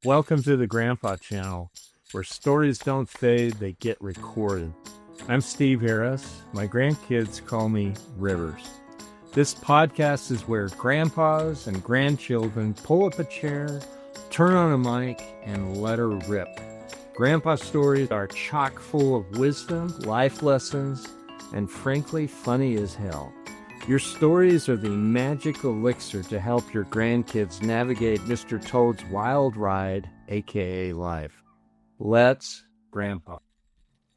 Welcome to the Grandpa Channel, where stories don't fade, they get recorded. I'm Steve Harris. My grandkids call me Rivers. This podcast is where grandpas and grandchildren pull up a chair, turn on a mic, and let her rip. Grandpa stories are chock full of wisdom, life lessons, and frankly, funny as hell. Your stories are the magic elixir to help your grandkids navigate Mr. Toad's wild ride, aka life. Let's Grandpa.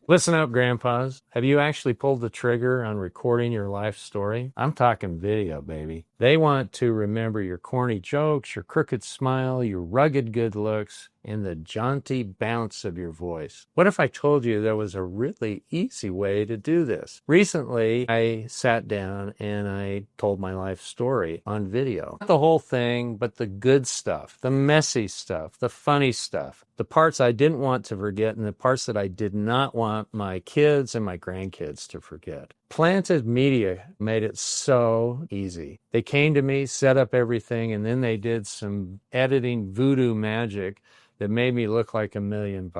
Listen up, grandpas. Have you actually pulled the trigger on recording your life story? I'm talking video, baby. They want to remember your corny jokes, your crooked smile, your rugged good looks, and the jaunty bounce of your voice. What if I told you there was a really easy way to do this? Recently, I sat down and I told my life story on video. Not the whole thing, but the good stuff, the messy stuff, the funny stuff, the parts I didn't want to forget and the parts that I did not want my kids and my grandkids to forget. Planted Media made it so easy. They came to me, set up everything, and then they did some editing voodoo magic that made me look like $1 million.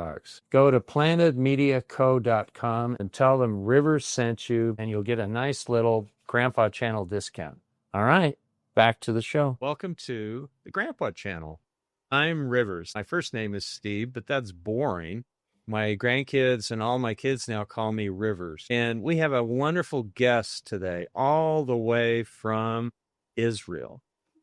Go to plantedmediaco.com and tell them Rivers sent you, and you'll get a nice little Grandpa Channel discount. All right, back to the show. Welcome to the Grandpa Channel. I'm Rivers. My first name is Steve, but that's boring. My grandkids and all my kids now call me Rivers. And we have a wonderful guest today, all the way from Israel.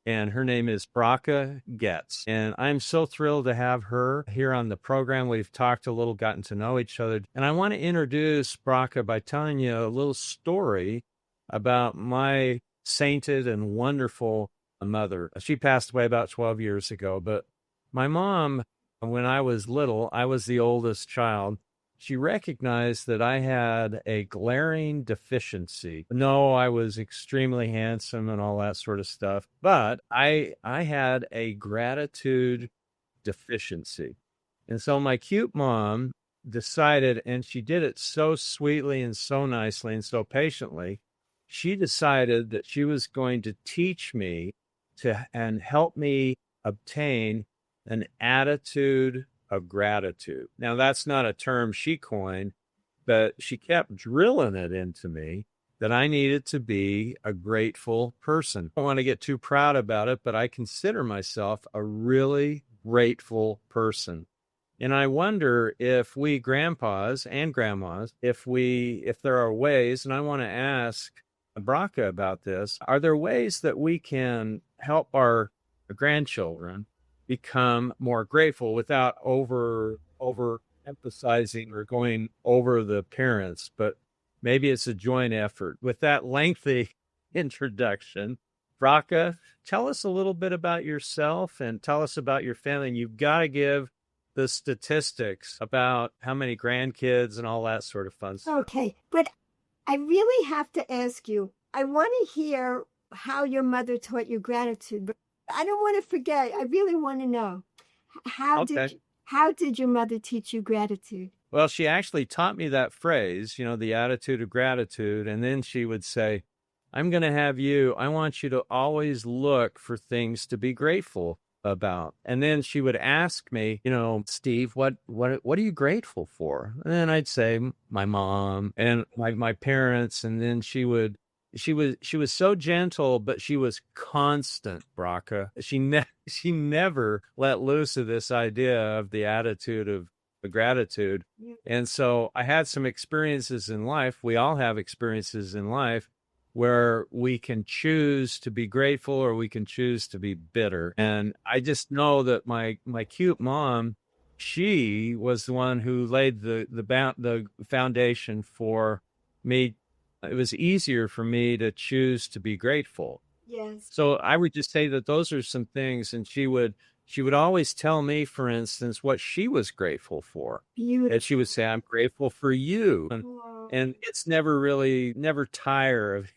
And her name is Bracha Goetz. And I'm so thrilled to have her here on the program. We've talked a little, gotten to know each other. And I want to introduce Bracha by telling you a little story about my sainted and wonderful mother. She passed away about 12 years ago, but my mom, when I was little, I was the oldest child. She recognized that I had a glaring deficiency. No, I was extremely handsome and all that sort of stuff, but I had a gratitude deficiency. And so my cute mom decided, and she did it so sweetly and so nicely and so patiently, she decided that she was going to teach me and help me obtain an attitude of gratitude. Now, that's not a term she coined, but she kept drilling it into me that I needed to be a grateful person. I don't want to get too proud about it, but I consider myself a really grateful person. And I wonder if we grandpas and grandmas, if there are ways, and I want to ask Bracha about this, are there ways that we can help our grandchildren become more grateful without over emphasizing or going over the parents, but maybe it's a joint effort. With that lengthy introduction, Bracha, tell us a little bit about yourself and tell us about your family. And you've got to give the statistics about how many grandkids and all that sort of fun stuff. Okay, but I really have to ask you, I want to hear how your mother taught you gratitude, but I don't want to forget. I really want to know. How did your mother teach you gratitude? Well, she actually taught me that phrase, the attitude of gratitude. And then she would say, I want you to always look for things to be grateful about. And then she would ask me, Steve, what are you grateful for? And then I'd say my mom and my parents. And then she was so gentle, but she was constant, Bracha. She never let loose of this idea of the attitude of gratitude. Yeah. And so I had some experiences in life. We all have experiences in life where we can choose to be grateful or we can choose to be bitter. And I just know that my cute mom, she was the one who laid the foundation for me. It was easier for me to choose to be grateful. Yes. So I would just say that those are some things. And she would always tell me, for instance, what she was grateful for. Beautiful. And she would say, I'm grateful for you. And it's never tire of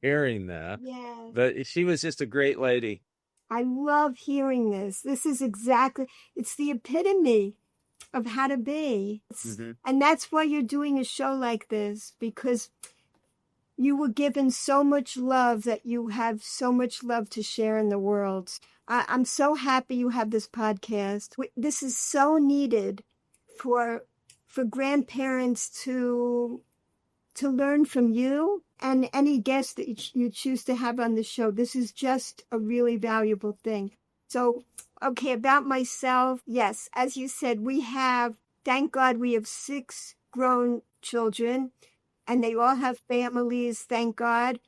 hearing that. Yes. But she was just a great lady. I love hearing this. This is it's the epitome of how to be. Mm-hmm. And that's why you're doing a show like this, because you were given so much love that you have so much love to share in the world. I'm so happy you have this podcast. This is so needed for grandparents to learn from you and any guest that you choose to have on the show. This is just a really valuable thing. So, okay, about myself. Yes, as you said, thank God we have 6 grown children and they all have families, thank God.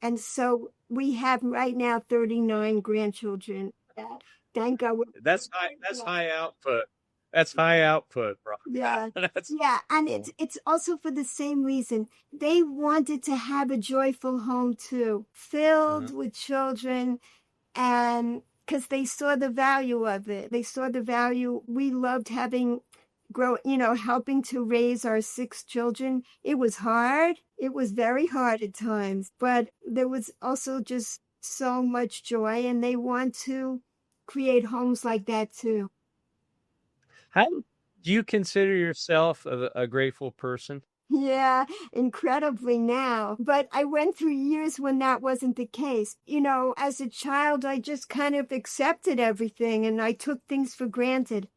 And so we have right now 39 grandchildren. Thank God. That's high output. That's high output, bro. Yeah. Yeah. And it's also for the same reason. They wanted to have a joyful home too, filled with children, and because they saw the value of it. They saw the value. We loved helping to raise our 6 children. It was hard. It was very hard at times, but there was also just so much joy, and they want to create homes like that too. How do you consider yourself a grateful person? Yeah, incredibly now. But I went through years when that wasn't the case. As a child, I just kind of accepted everything and I took things for granted.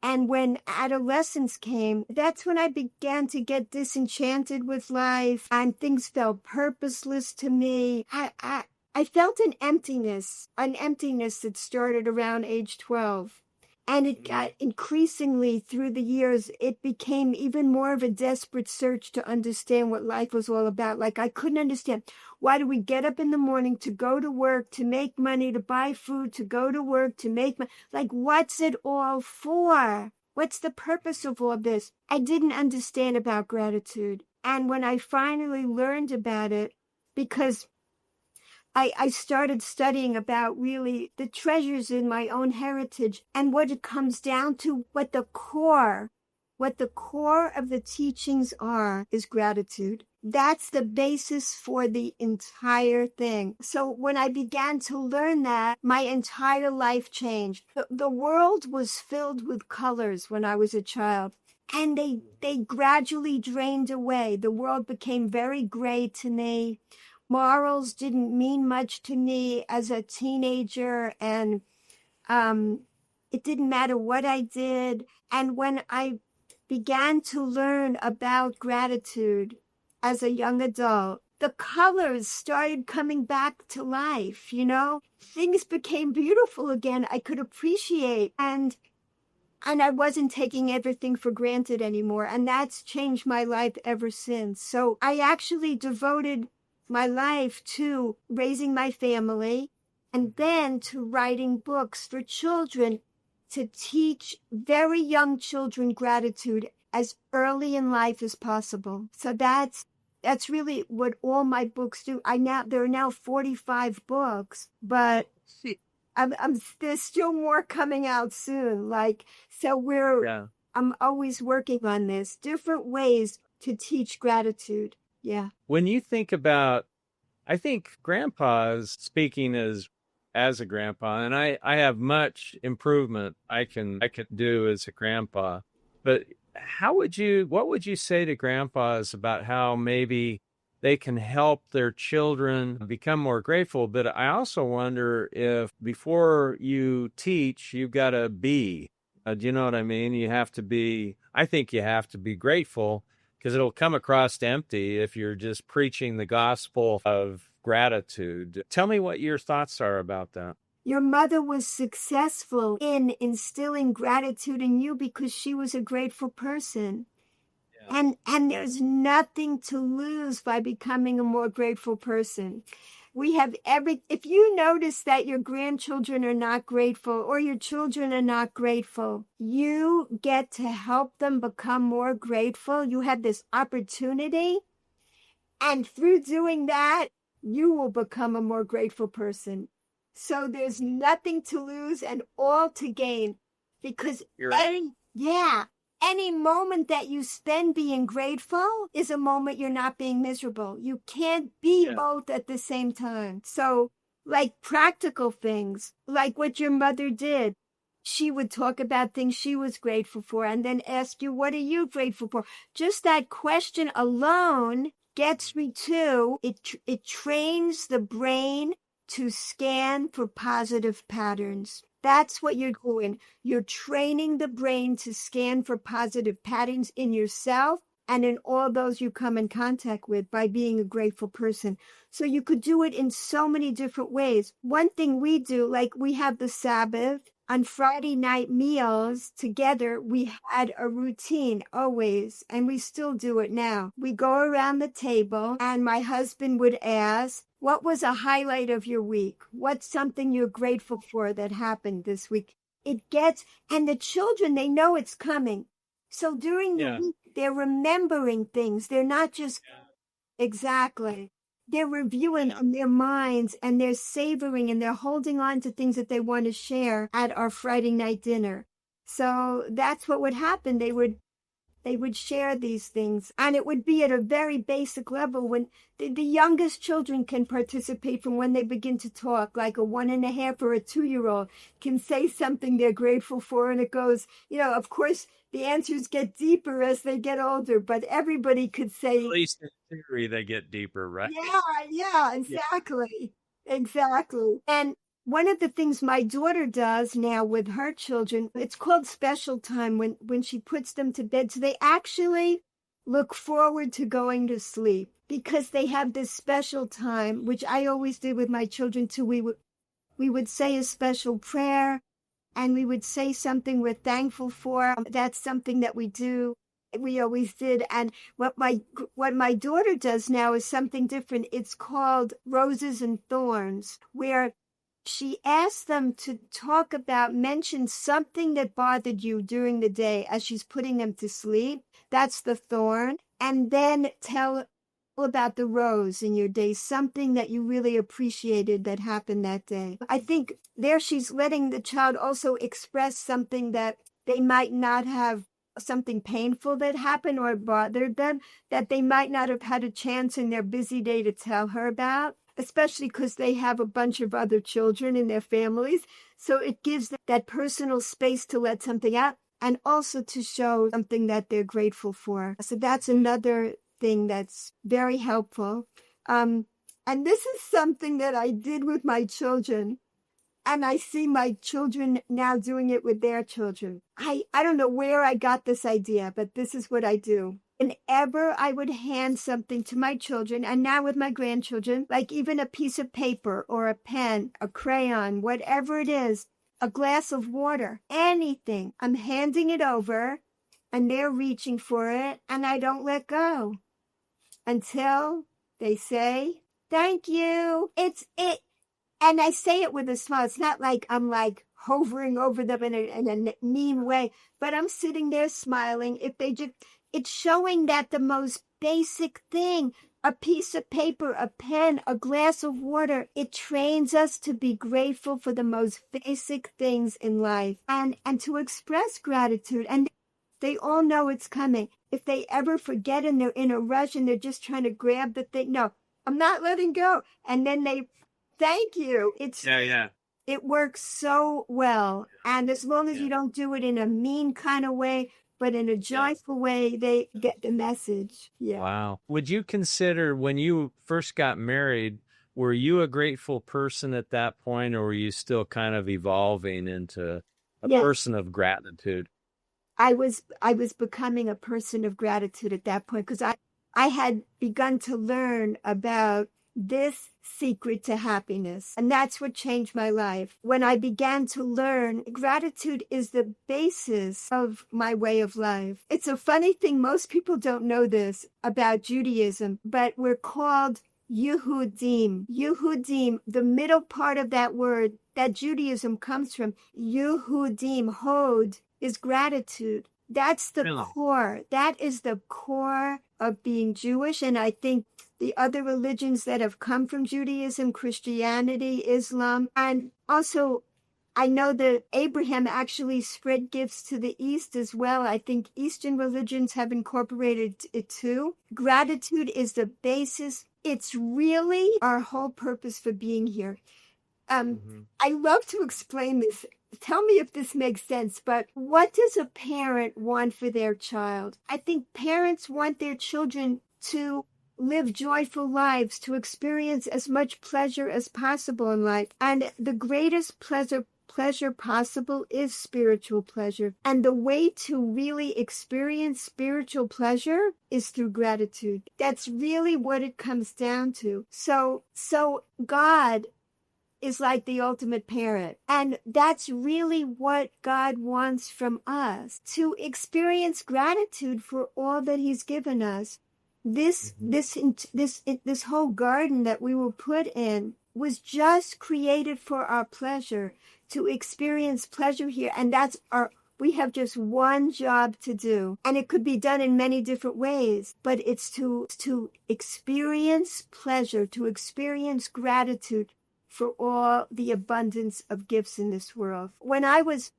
And when adolescence came, that's when I began to get disenchanted with life and things felt purposeless to me. I felt an emptiness that started around age 12. And it got increasingly through the years, it became even more of a desperate search to understand what life was all about. Like I couldn't understand, why do we get up in the morning to go to work, to make money, to buy food, to go to work, to make money? Like, what's it all for? What's the purpose of all this? I didn't understand about gratitude. And when I finally learned about it, because I started studying about really the treasures in my own heritage and what it comes down to, what the core of the teachings are is gratitude. That's the basis for the entire thing. So when I began to learn that, my entire life changed. The world was filled with colors when I was a child, and they gradually drained away. The world became very gray to me. Morals didn't mean much to me as a teenager, and it didn't matter what I did. And when I began to learn about gratitude as a young adult, the colors started coming back to life, Things became beautiful again. I could appreciate, and I wasn't taking everything for granted anymore. And that's changed my life ever since. So I actually devoted my life to raising my family and then to writing books for children to teach very young children gratitude as early in life as possible. So that's really what all my books do. There are now 45 books, but there's still more coming out soon. I'm always working on this, different ways to teach gratitude. Yeah. When you think about, I think grandpa's speaking as a grandpa, and I have much improvement I could do as a grandpa. But what would you say to grandpas about how maybe they can help their children become more grateful? But I also wonder if before you teach, you've got to be. Do you know what I mean? I think you have to be grateful, because it'll come across empty if you're just preaching the gospel of gratitude. Tell me what your thoughts are about that. Your mother was successful in instilling gratitude in you because she was a grateful person. Yeah. And there's nothing to lose by becoming a more grateful person. If you notice that your grandchildren are not grateful or your children are not grateful, you get to help them become more grateful. You have this opportunity. And through doing that, you will become a more grateful person. So there's nothing to lose and all to gain, because any moment that you spend being grateful is a moment you're not being miserable. You can't be both at the same time. So like practical things, like what your mother did, she would talk about things she was grateful for and then ask you, what are you grateful for? Just that question alone gets me to, it trains the brain to scan for positive patterns. That's what you're doing. You're training the brain to scan for positive patterns in yourself and in all those you come in contact with by being a grateful person. So you could do it in so many different ways. One thing we do, like we have the Sabbath, on Friday night meals together, we had a routine always, and we still do it now. We go around the table and my husband would ask, what was a highlight of your week? What's something you're grateful for that happened this week? And the children, they know it's coming. So during the week, they're remembering things. They're not just, exactly. They're reviewing in their minds and they're savoring and they're holding on to things that they want to share at our Friday night dinner. So that's what would happen. They would share these things, and it would be at a very basic level when the youngest children can participate from when they begin to talk, like a 1.5 or a 2-year-old can say something they're grateful for. And it goes, of course, the answers get deeper as they get older, but everybody could say. At least in theory, they get deeper, right? Yeah, exactly. Exactly. And one of the things my daughter does now with her children, it's called special time when she puts them to bed. So they actually look forward to going to sleep because they have this special time, which I always did with my children too. We would say a special prayer and we would say something we're thankful for. That's something that we do. We always did. And what my daughter does now is something different. It's called Roses and Thorns, where she asked them to mention something that bothered you during the day as she's putting them to sleep. That's the thorn. And then tell about the rose in your day, something that you really appreciated that happened that day. I think there she's letting the child also express something that they might not have, something painful that happened or bothered them, that they might not have had a chance in their busy day to tell her about, especially because they have a bunch of other children in their families. So it gives them that personal space to let something out and also to show something that they're grateful for. So that's another thing that's very helpful. And this is something that I did with my children. And I see my children now doing it with their children. I don't know where I got this idea, but this is what I do. Whenever I would hand something to my children, and now with my grandchildren, like even a piece of paper or a pen, a crayon, whatever it is, a glass of water, anything, I'm handing it over and they're reaching for it and I don't let go until they say, thank you. And I say it with a smile. It's not like I'm like hovering over them in a mean way, but I'm sitting there smiling. It's showing that the most basic thing, a piece of paper, a pen, a glass of water, it trains us to be grateful for the most basic things in life and to express gratitude. And they all know it's coming. If they ever forget and they're in a rush and they're just trying to grab the thing, no, I'm not letting go. And then they thank you. It works so well. And as long as you don't do it in a mean kind of way, but in a joyful way, they get the message. Yeah. Wow. Would you consider when you first got married, were you a grateful person at that point, or were you still kind of evolving into a person of gratitude? I was becoming a person of gratitude at that point because I had begun to learn about this secret to happiness. And that's what changed my life. When I began to learn, gratitude is the basis of my way of life. It's a funny thing. Most people don't know this about Judaism, but we're called Yehudim. Yehudim, the middle part of that word that Judaism comes from, Yehudim, Hod, is gratitude. That's the core. That is the core of being Jewish. And I think the other religions that have come from Judaism, Christianity, Islam, and also I know that Abraham actually spread gifts to the East as well. I think Eastern religions have incorporated it too. Gratitude is the basis. It's really our whole purpose for being here. I love to explain this. Tell me if this makes sense, but what does a parent want for their child? I think parents want their children to live joyful lives, to experience as much pleasure as possible in life. And the greatest pleasure possible is spiritual pleasure. And the way to really experience spiritual pleasure is through gratitude. That's really what it comes down to. So God is like the ultimate parent. And that's really what God wants from us, to experience gratitude for all that he's given us. This whole garden that we were put in was just created for our pleasure, to experience pleasure here. And we have just one job to do. And it could be done in many different ways, but it's to experience pleasure, to experience gratitude for all the abundance of gifts in this world. When I was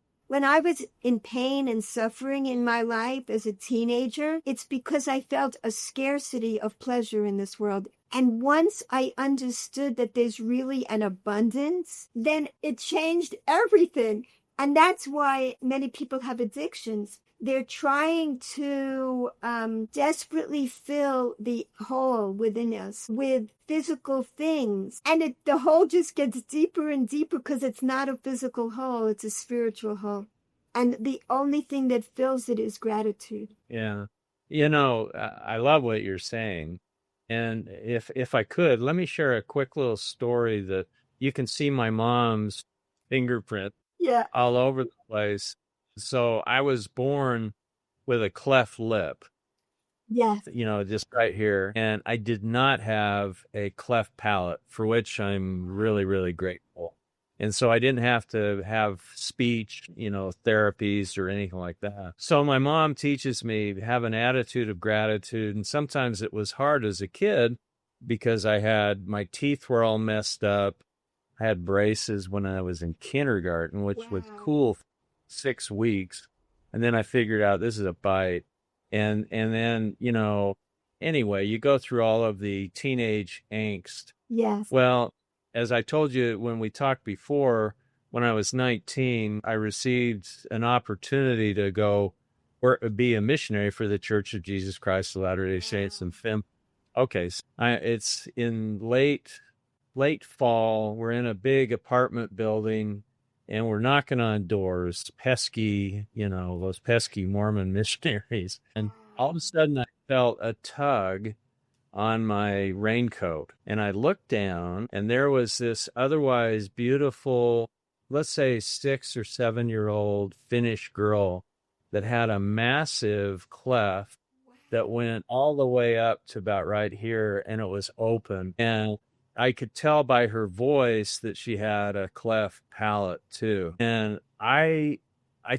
in pain and suffering in my life as a teenager, it's because I felt a scarcity of pleasure in this world. And once I understood that there's really an abundance, then it changed everything. And that's why many people have addictions. They're trying to desperately fill the hole within us with physical things. And the hole just gets deeper and deeper because it's not a physical hole, it's a spiritual hole. And the only thing that fills it is gratitude. Yeah. I love what you're saying. And if I could, let me share a quick little story that you can see my mom's fingerprint all over the place. So I was born with a cleft lip. Yes. Just right here. And I did not have a cleft palate, for which I'm really, really grateful. And so I didn't have to have speech, therapies or anything like that. So my mom teaches me to have an attitude of gratitude. And sometimes it was hard as a kid because my teeth were all messed up. I had braces when I was in kindergarten, which was cool for 6 weeks. And then I figured out this is a bite. And then, anyway, you go through all of the teenage angst. Yes. Well, as I told you when we talked before, when I was 19, I received an opportunity to go be a missionary for the Church of Jesus Christ of Latter-day Saints in Fim. Okay, so it's in late fall. We're in a big apartment building, and we're knocking on doors. Pesky, those pesky Mormon missionaries. And all of a sudden, I felt a tug on my raincoat, and I looked down, and there was this otherwise beautiful, let's say 6 or 7-year-old Finnish girl that had a massive cleft that went all the way up to about right here, and it was open. And I could tell by her voice that she had a cleft palate too. And I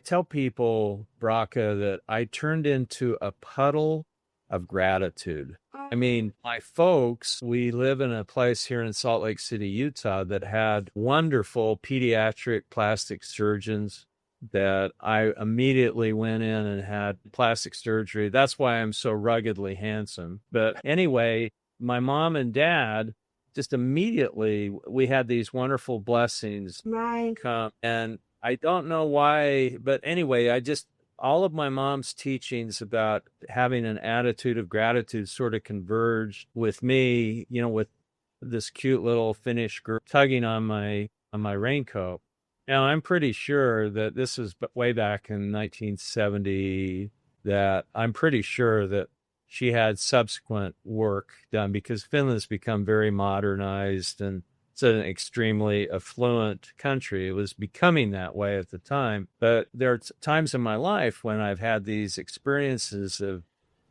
tell people, Bracha, that I turned into a puddle of gratitude. I mean, my folks, we live in a place here in Salt Lake City, Utah, that had wonderful pediatric plastic surgeons that I immediately went in and had plastic surgery. That's why I'm so ruggedly handsome. But anyway, my mom and dad, just immediately, we had these wonderful blessings come. And I don't know why, but anyway, all of my mom's teachings about having an attitude of gratitude sort of converged with me, with this cute little Finnish girl tugging on my raincoat. Now, I'm pretty sure that this is way back in 1970, that I'm pretty sure that she had subsequent work done, because Finland's become very modernized and it's an extremely affluent country. It was becoming that way at the time. But there are times in my life when I've had these experiences of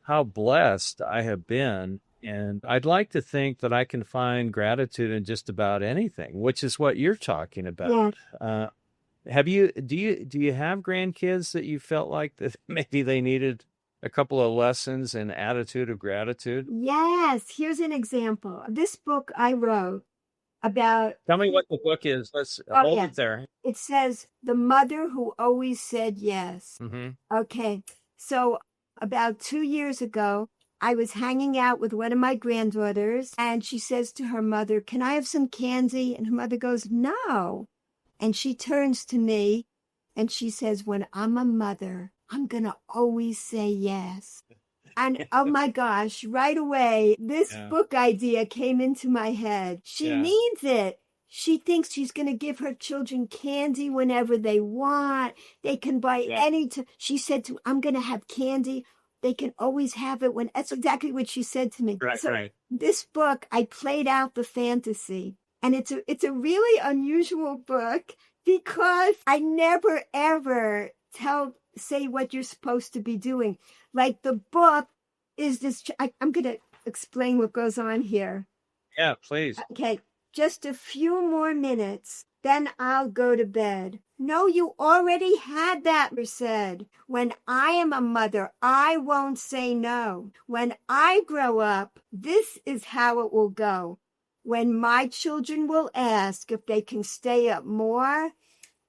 how blessed I have been. And I'd like to think that I can find gratitude in just about anything, which is what you're talking about. Yeah. Do you have grandkids that you felt like that maybe they needed a couple of lessons in attitude of gratitude? Yes. Here's an example. This book I wrote about... Tell me what the book is. Let's hold it there. It says, The Mother Who Always Said Yes. Mm-hmm. Okay. So about 2 years ago, I was hanging out with one of my granddaughters, and she says to her mother, "Can I have some candy?" And her mother goes, "No." And she turns to me and she says, "When I'm a mother, I'm going to always say yes." And oh my gosh, right away, this book idea came into my head. She needs it. She thinks she's going to give her children candy whenever they want. They can buy she said to, I'm going to have candy. They can always have it when, that's exactly what she said to me. Right. This book, I played out the fantasy, and it's a really unusual book because I never ever say what you're supposed to be doing. Like the book is this, I'm going to explain what goes on here. Yeah, please. Okay. Just a few more minutes, then I'll go to bed. No, you already had that, said. When I am a mother, I won't say no. When I grow up, this is how it will go. When my children will ask if they can stay up more,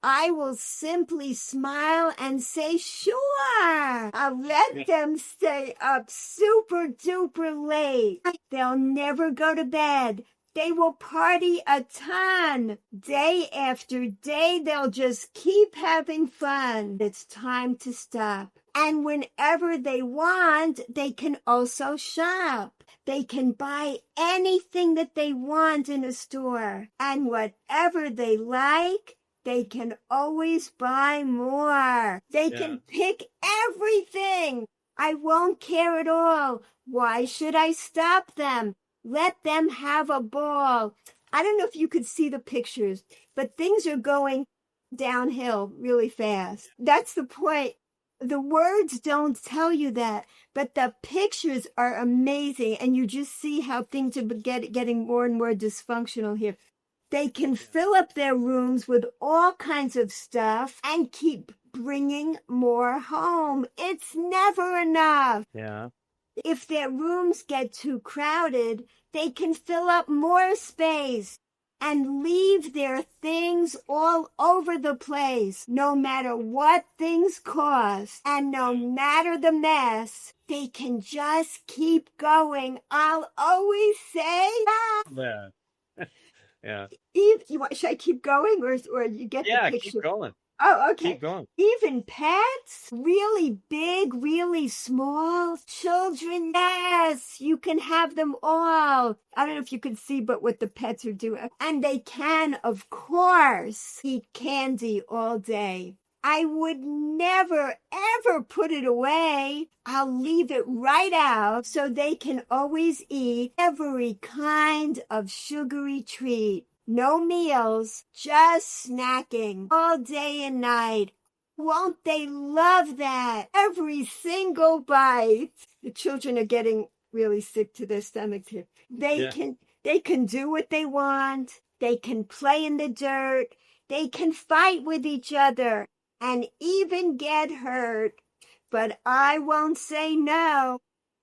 I will simply smile and say, sure. I'll let them stay up super duper late. They'll never go to bed. They will party a ton. Day after day, they'll just keep having fun. It's time to stop. And whenever they want, they can also shop. They can buy anything that they want in a store. And whatever they like, they can always buy more. They can pick everything. I won't care at all. Why should I stop them? Let them have a ball. I don't know if you could see the pictures, but things are going downhill really fast. That's the point. The words don't tell you that, but the pictures are amazing, and you just see how things are getting more and more dysfunctional here. They can fill up their rooms with all kinds of stuff and keep bringing more home. It's never enough. Yeah. If their rooms get too crowded, they can fill up more space and leave their things all over the place. No matter what things cost and no matter the mess, they can just keep going. I'll always say that. Yeah. Should I keep going or you get the picture? Yeah, keep going. Oh, okay. Keep going. Even pets, really big, really small, children, yes, you can have them all. I don't know if you can see, but what the pets are doing. And they can, of course, eat candy all day. I would never, ever put it away. I'll leave it right out so they can always eat every kind of sugary treat. No meals, just snacking all day and night. Won't they love that? Every single bite. The children are getting really sick to their stomachs here. They can do what they want. They can play in the dirt. They can fight with each other and even get hurt. But I won't say no.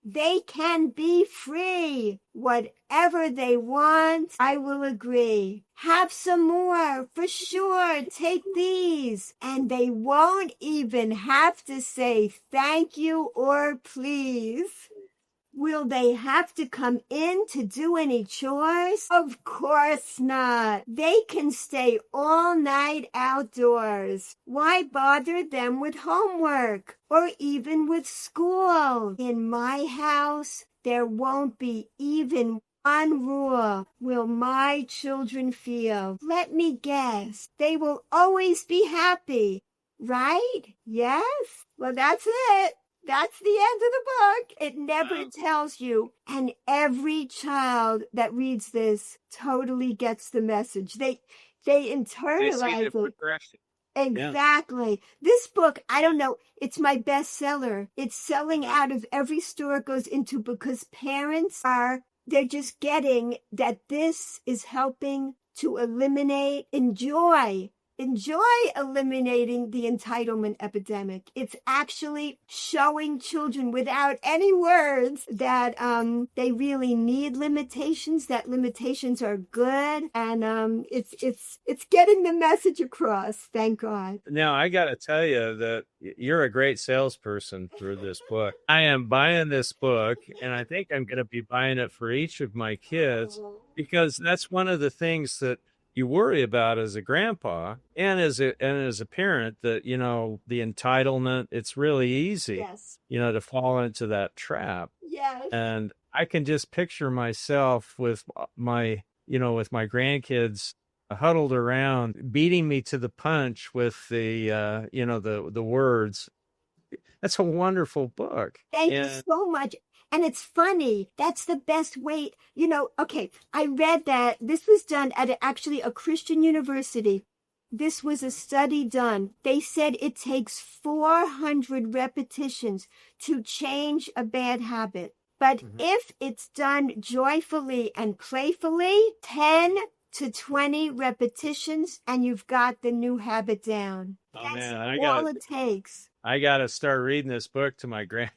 They can be free. Whatever they want, I will agree. Have some more, for sure. Take these. And they won't even have to say thank you or please. Will they have to come in to do any chores? Of course not. They can stay all night outdoors. Why bother them with homework or even with school? In my house, there won't be even one rule. Will my children feel? Let me guess. They will always be happy, right? Yes? Well, that's it. That's the end of the book. It never tells you. And every child that reads this totally gets the message. They internalize it. Exactly. Yeah. This book, I don't know, it's my bestseller. It's selling out of every store it goes into because parents they're just getting that this is helping to enjoy eliminating the entitlement epidemic. It's actually showing children without any words that they really need limitations, that limitations are good, and it's getting the message across, thank God. Now, I got to tell you that you're a great salesperson for this book. I am buying this book, and I think I'm going to be buying it for each of my kids because that's one of the things that you worry about as a grandpa and as a parent, that, the entitlement, it's really easy, Yes. to fall into that trap. Yes. And I can just picture myself with with my grandkids huddled around, beating me to the punch with the words. That's a wonderful book. Thank you so much. And it's funny. That's the best way. Okay, I read that this was done at actually a Christian university. This was a study done. They said it takes 400 repetitions to change a bad habit. But if it's done joyfully and playfully, 10 to 20 repetitions, and you've got the new habit down. Oh, That's man, all it takes. I got to start reading this book to my grand.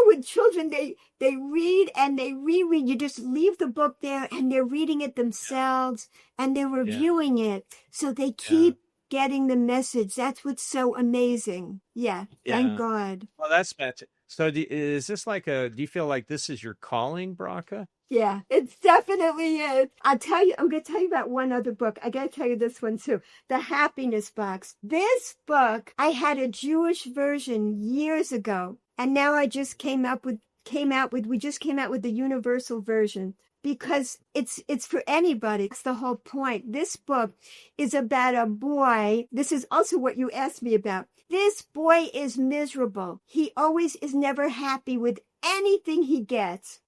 With children, they read and they reread. You just leave the book there and they're reading it themselves and they're reviewing it. So they keep getting the message. That's what's so amazing. Yeah. Thank God. Well, that's fantastic. So is this do you feel like this is your calling, Bracha? Yeah, it definitely is. I'm going to tell you about one other book. I got to tell you this one too. The Happiness Box. This book, I had a Jewish version years ago. And now we just came out with the universal version, because it's for anybody. That's the whole point. This book is about a boy. This is also what you asked me about. This boy is miserable. He always is never happy with anything he gets.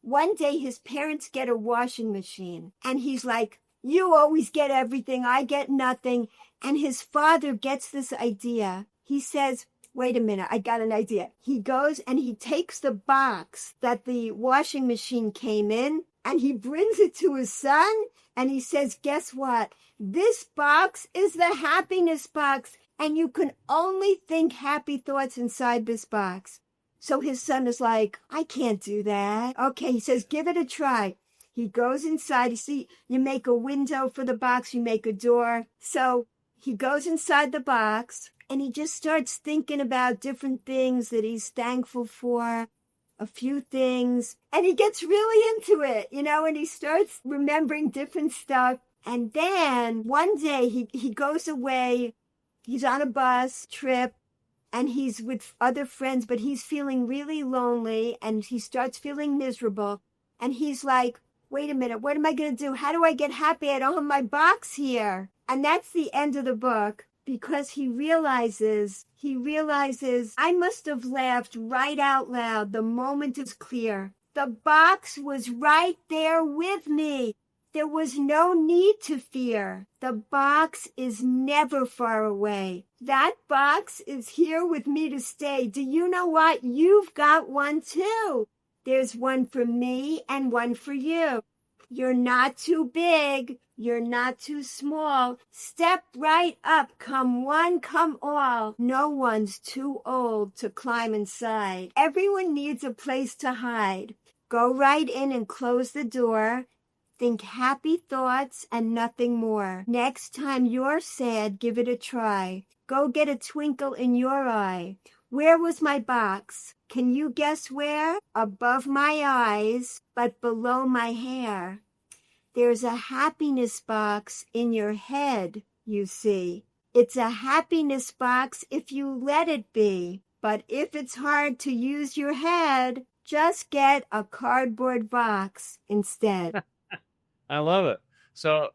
One day his parents get a washing machine and he's like, "You always get everything. I get nothing." And his father gets this idea. He says, "Wait a minute, I got an idea." He goes and he takes the box that the washing machine came in and he brings it to his son and he says, "Guess what? This box is the happiness box, and you can only think happy thoughts inside this box." So his son is like, "I can't do that." Okay, he says, "Give it a try." He goes inside. You see, you make a window for the box, you make a door. So he goes inside the box and he just starts thinking about different things that he's thankful for, a few things. And he gets really into it, and he starts remembering different stuff. And then one day he goes away. He's on a bus trip. And he's with other friends, but he's feeling really lonely and he starts feeling miserable. And he's like, "Wait a minute, what am I going to do? How do I get happy? I don't have my box here." And that's the end of the book, because he realizes, I must have laughed right out loud the moment it's clear. The box was right there with me. There was no need to fear. The box is never far away. That box is here with me to stay. Do you know what? You've got one too. There's one for me and one for you. You're not too big. You're not too small. Step right up. Come one, come all. No one's too old to climb inside. Everyone needs a place to hide. Go right in and close the door. Think happy thoughts and nothing more. Next time you're sad, give it a try. Go get a twinkle in your eye. Where was my box? Can you guess where? Above my eyes, but below my hair. There's a happiness box in your head, you see. It's a happiness box if you let it be. But if it's hard to use your head, just get a cardboard box instead. I love it. So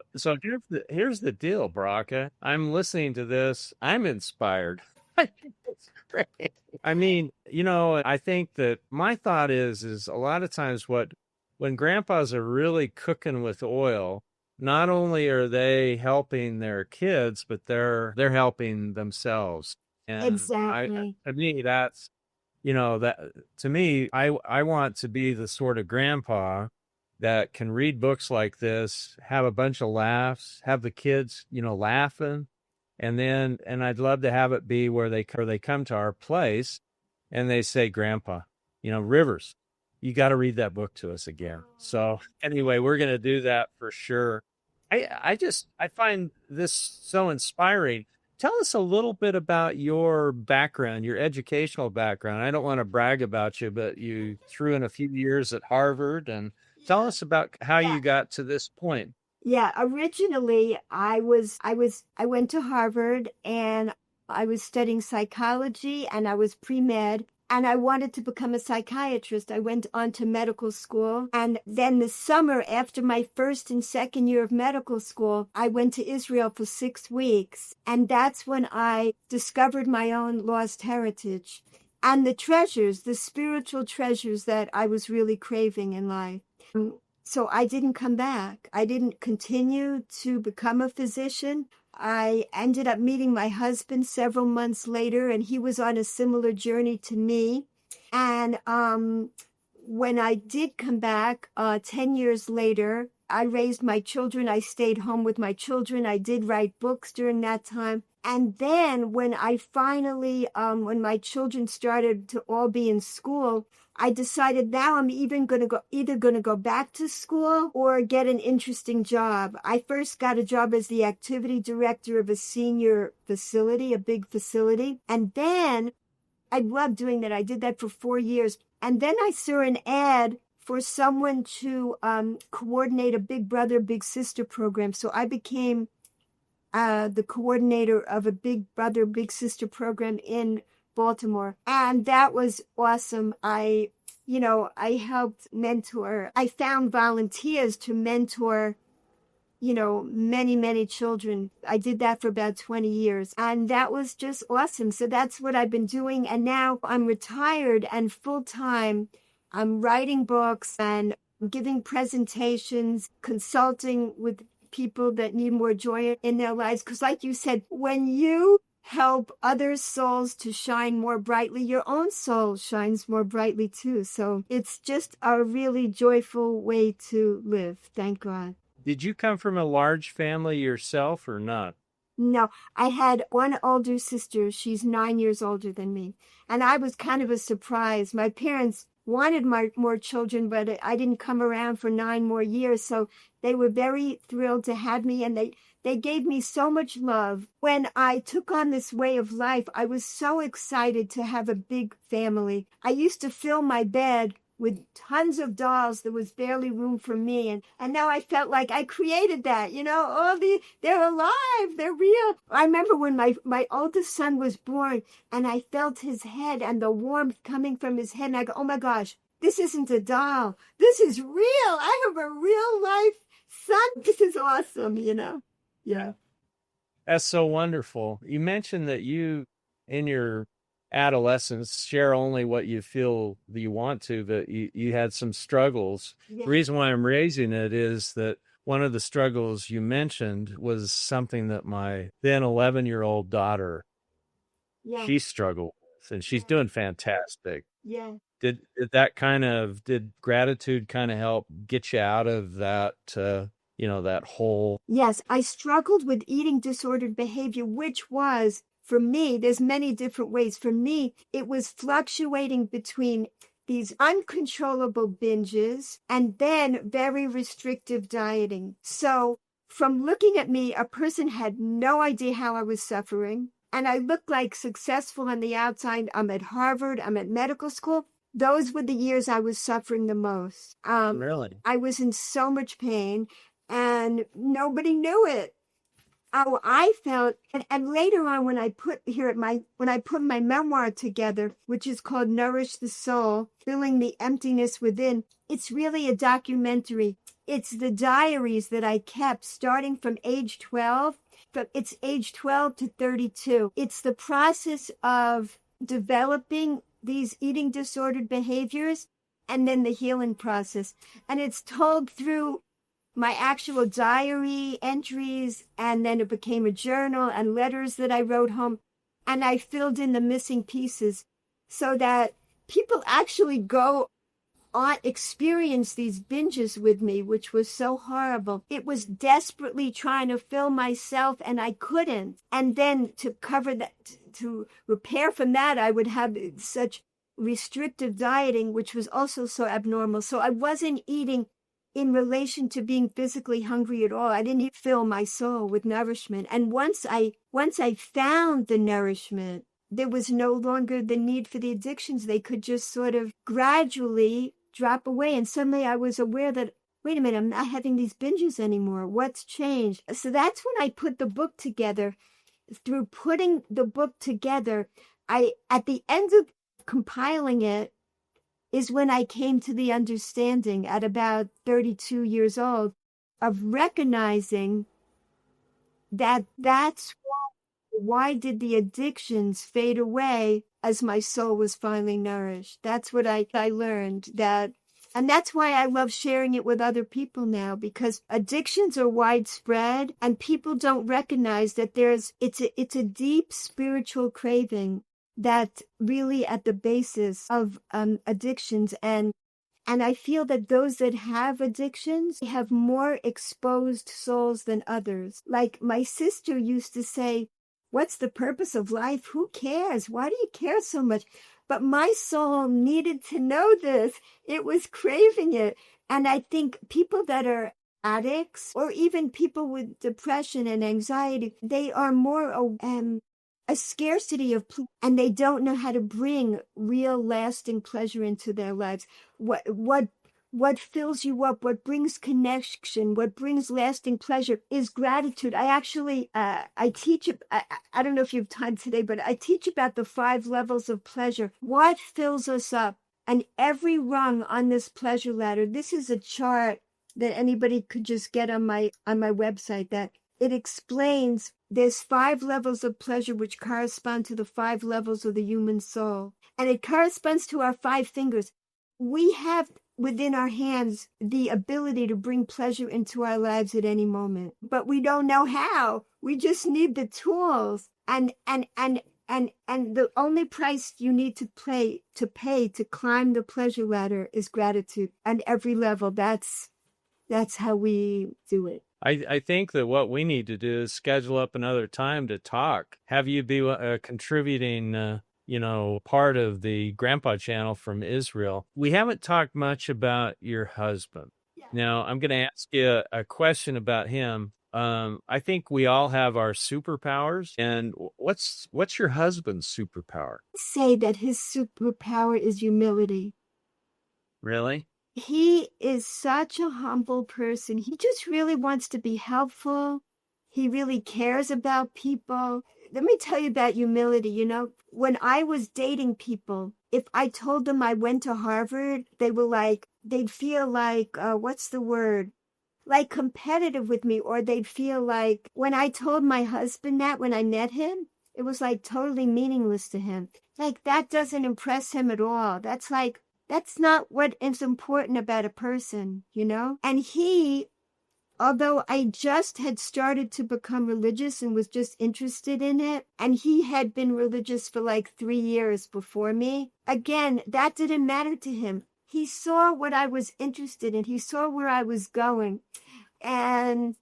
here's the deal, Bracha. I'm listening to this. I'm inspired. I think it's great. I mean, I think that my thought is a lot of times when grandpas are really cooking with oil, not only are they helping their kids, but they're helping themselves. And Exactly. To me, that's, that to me, I want to be the sort of grandpa that can read books like this, have a bunch of laughs, have the kids, laughing. And I'd love to have it be where they come to our place and they say, "Grandpa, Rivers, you got to read that book to us again." So anyway, we're going to do that for sure. I find this so inspiring. Tell us a little bit about your background, your educational background. I don't want to brag about you, but you threw in a few years at Harvard and Tell us about how Yeah. you got to this point. Yeah, originally I went to Harvard and I was studying psychology and I was pre-med and I wanted to become a psychiatrist. I went on to medical school and then the summer after my first and second year of medical school, I went to Israel for 6 weeks and that's when I discovered my own lost heritage and the treasures, the spiritual treasures that I was really craving in life. So I didn't come back. I didn't continue to become a physician. I ended up meeting my husband several months later, and he was on a similar journey to me. And when I did come back 10 years later, I raised my children. I stayed home with my children. I did write books during that time. And then when I finally, when my children started to all be in school, I decided now I'm either going to go back to school or get an interesting job. I first got a job as the activity director of a senior facility, a big facility. And then I loved doing that. I did that for 4 years. And then I saw an ad for someone to coordinate a Big Brother, Big Sister program. So I became the coordinator of a Big Brother, Big Sister program in Baltimore. And that was awesome. I helped mentor. I found volunteers to mentor, many, many children. I did that for about 20 years. And that was just awesome. So that's what I've been doing. And now I'm retired and full time. I'm writing books and giving presentations, consulting with people that need more joy in their lives. Because like you said, when you help other souls to shine more brightly, your own soul shines more brightly too. So it's just a really joyful way to live. Thank God. Did you come from a large family yourself or not? No, I had one older sister. She's 9 years older than me. And I was kind of a surprise. My parents wanted more children, but I didn't come around for 9 more years. So they were very thrilled to have me, and they gave me so much love. When I took on this way of life, I was so excited to have a big family. I used to fill my bed with tons of dolls. There was barely room for me. And now I felt like I created that, they're alive, they're real. I remember when my oldest son was born and I felt his head and the warmth coming from his head. And I go, oh my gosh, this isn't a doll. This is real. I have a real life son. This is awesome, Yeah. That's so wonderful. You mentioned that you, in your adolescence, share only what you feel that you want to, but you had some struggles. Yeah. The reason why I'm raising it is that one of the struggles you mentioned was something that my then 11-year-old daughter, she struggled with, and she's doing fantastic. Yeah. Did gratitude kind of help get you out of that, that hole? Yes, I struggled with eating disordered behavior, which was, for me, there's many different ways. For me, it was fluctuating between these uncontrollable binges and then very restrictive dieting. So from looking at me, a person had no idea how I was suffering. And I looked like successful on the outside. I'm at Harvard. I'm at medical school. Those were the years I was suffering the most. Really? I was in so much pain and nobody knew it. Oh, I felt, and later on when I put my memoir together, which is called Nourish the Soul, Filling the Emptiness Within, it's really a documentary. It's the diaries that I kept starting from age 12, but it's age 12 to 32. It's the process of developing these eating disordered behaviors and then the healing process. And it's told through my actual diary entries, and then it became a journal and letters that I wrote home, and I filled in the missing pieces so that people actually go on, experience these binges with me, which was so horrible. It was desperately trying to fill myself, and I couldn't. And then to cover that, to repair from that, I would have such restrictive dieting, which was also so abnormal. So I wasn't eating in relation to being physically hungry at all. I didn't fill my soul with nourishment. And once I found the nourishment, there was no longer the need for the addictions. They could just sort of gradually drop away. And suddenly I was aware that, wait a minute, I'm not having these binges anymore. What's changed? So that's when I put the book together. Through putting the book together, at the end of compiling it, is when I came to the understanding at about 32 years old of recognizing that that's why did the addictions fade away as my soul was finally nourished. That's what I learned, and that's why I love sharing it with other people now, because addictions are widespread and people don't recognize that it's a deep spiritual craving that really at the basis of addictions. And I feel that those that have addictions have more exposed souls than others. Like my sister used to say, what's the purpose of life? Who cares? Why do you care so much? But my soul needed to know this. It was craving it. And I think people that are addicts, or even people with depression and anxiety, they are more a scarcity of, and they don't know how to bring real lasting pleasure into their lives. What fills you up, what brings connection, what brings lasting pleasure is gratitude. I actually, I teach, I don't know if you have time today, but I teach about the 5 levels of pleasure. What fills us up? And every rung on this pleasure ladder, this is a chart that anybody could just get on my website, that it explains there's 5 levels of pleasure which correspond to the 5 levels of the human soul. And it corresponds to our 5 fingers. We have within our hands the ability to bring pleasure into our lives at any moment, but we don't know how. We just need the tools, and the only price you need to pay to climb the pleasure ladder is gratitude. And every level, that's how we do it. I think that what we need to do is schedule up another time to talk. Have you be contributing part of the Grandpa channel from Israel. We haven't talked much about your husband. Yeah. Now, I'm going to ask you a question about him. I think we all have our superpowers. And what's your husband's superpower? Say that his superpower is humility. Really? He is such a humble person. He just really wants to be helpful. He really cares about people. Let me tell you about humility. When I was dating people, if I told them I went to Harvard, they'd feel like, what's the word? Like competitive with me, or they'd feel like when I told my husband that when I met him, it was like totally meaningless to him. Like that doesn't impress him at all. That's not what is important about a person, And he, although I just had started to become religious and was just interested in it, and he had been religious for like 3 years before me, again, that didn't matter to him. He saw what I was interested in. He saw where I was going. And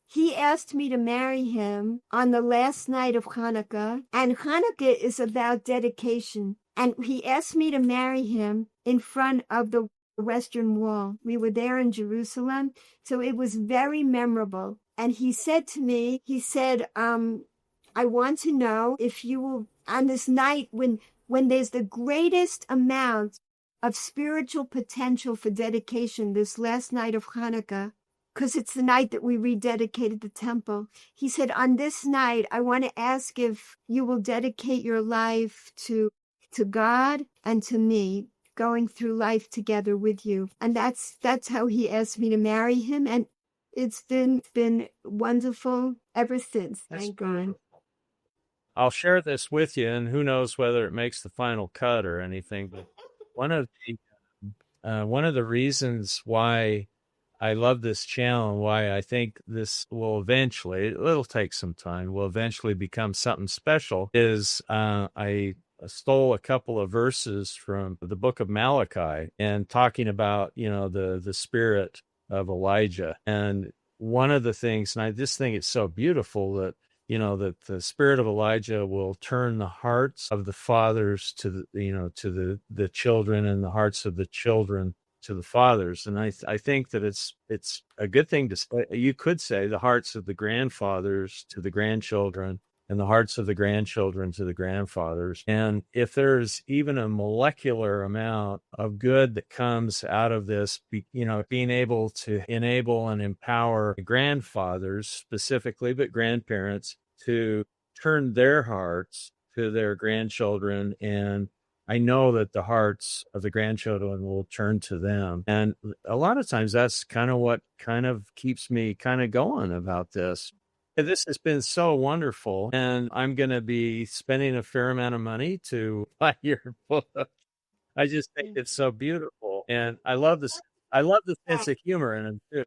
he asked me to marry him on the last night of Hanukkah. And Hanukkah is about dedication. And he asked me to marry him in front of the Western Wall. We were there in Jerusalem, so it was very memorable. And he said to me, I want to know if you will, on this night when there's the greatest amount of spiritual potential for dedication, this last night of Hanukkah, because it's the night that we rededicated the temple. He said, on this night, I want to ask if you will dedicate your life to God and to me, going through life together with you. And that's how he asked me to marry him. And it's been wonderful ever since. Thank God. I'll share this with you, and who knows whether it makes the final cut or anything. But one of the reasons why I love this channel and why I think this will eventually, it'll take some time, will eventually become something special is I stole a couple of verses from the book of Malachi and talking about, the spirit of Elijah. And one of the things, and I just think it's so beautiful that, that the spirit of Elijah will turn the hearts of the fathers to the children, and the hearts of the children to the fathers. And I think that it's a good thing to say. You could say the hearts of the grandfathers to the grandchildren, and the hearts of the grandchildren to the grandfathers. And if there's even a molecular amount of good that comes out of this, being able to enable and empower grandfathers specifically, but grandparents, to turn their hearts to their grandchildren, and I know that the hearts of the grandchildren will turn to them. And a lot of times that's kind of what kind of keeps me kind of going about this. This has been so wonderful, and I'm going to be spending a fair amount of money to buy your book. I just think it's so beautiful, and I love this. I love the sense of humor in it too.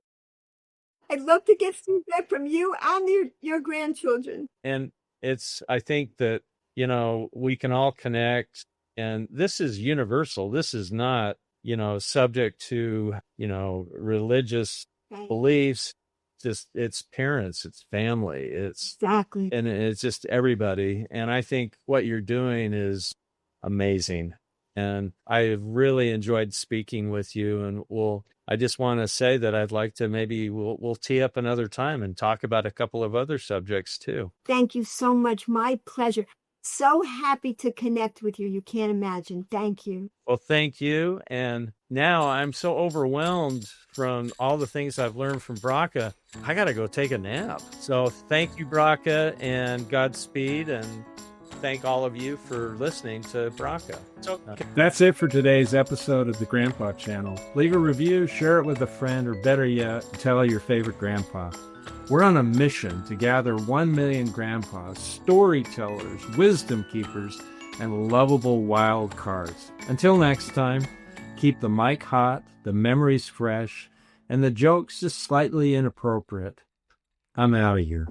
I'd love to get feedback from you and your grandchildren. And I think that, we can all connect, and this is universal. This is not, subject to, religious beliefs. It's parents, it's family, exactly. And it's just everybody. And I think what you're doing is amazing. And I really enjoyed speaking with you. And I just want to say that I'd like to we'll tee up another time and talk about a couple of other subjects too. Thank you so much. My pleasure. So happy to connect with you. You can't imagine. Thank you. Well, thank you. And now I'm so overwhelmed from all the things I've learned from Bracha. I got to go take a nap. So thank you, Bracha, and Godspeed. And thank all of you for listening to Bracha. That's it for today's episode of the Grandpa Channel. Leave a review, share it with a friend, or better yet, tell your favorite grandpa. We're on a mission to gather 1 million grandpas, storytellers, wisdom keepers, and lovable wild cards. Until next time, keep the mic hot, the memories fresh, and the jokes just slightly inappropriate. I'm out of here.